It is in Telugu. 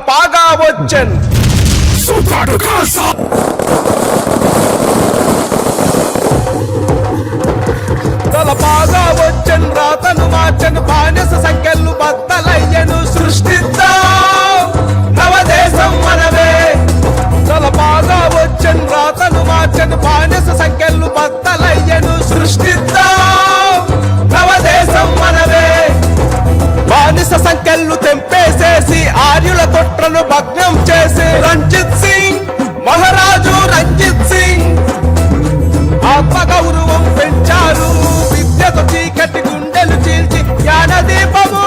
పాగా వచ్చన్ పాగా వచ్చన్ రాతను మార్చను బానిస సంఖ్యలు బద్దలయ్యను సృష్టిద్దాం నవదేశం మనమే పాగా వచ్చన్ రాతను మార్చను బానిస సంఖ్యలు బద్దలయ్యను సృష్టిద్దాం నవదేశం మనమే బానిస సంఖ్యలు తెంపేసేసి ఆర్యుల కుట్రను భగ్నం చేసి రంజిత్ సింగ్ మహారాజు రంజిత్ సింగ్ ఆత్మగౌరవం పెంచారు విద్యతో చీకటి గుండెలు చీల్చి జ్ఞాన దీపము